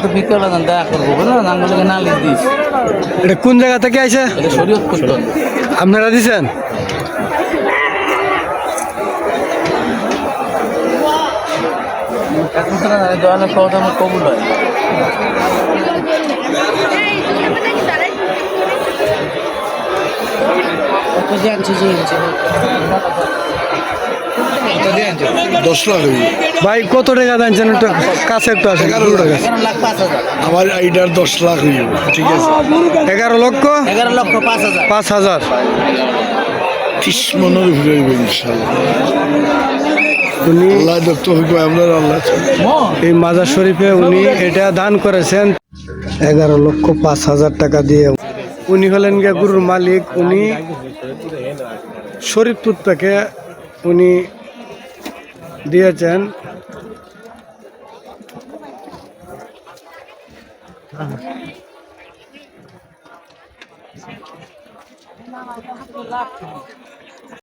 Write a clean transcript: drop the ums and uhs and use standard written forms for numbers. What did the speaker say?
তো বিকেল দেখা করবো বুঝলেন আঙ্গুলকে না লিখ দিস। এটা কোন জায়গা থেকে আইছে? এটা শরীয়তপুর তো। আপনারা দিছেন? দেওয়ালে সহজ আমার কবুল হয়। দশ লাখ ভাই কত টাকা দাঁড়াচ্ছেন? একটু কাছে একটু আসেন। 11 লাখ। আমার এইটার 10 লাখ হইব, ঠিক আছে। 11 লক্ষ 11,05,000। 5,000। 30 মনের উপরে হইব ইনশাআল্লাহ। উনি আল্লাহ দত্ত হইব, আমরা আল্লাহ এই মাজার শরীফে উনি এটা দান করেছেন 11,05,000 টাকা দিয়ে। উনি হলেন গিয়ে গুরুর মালিক। উনি শরীফপুর থেকে উনি দিয়েছেন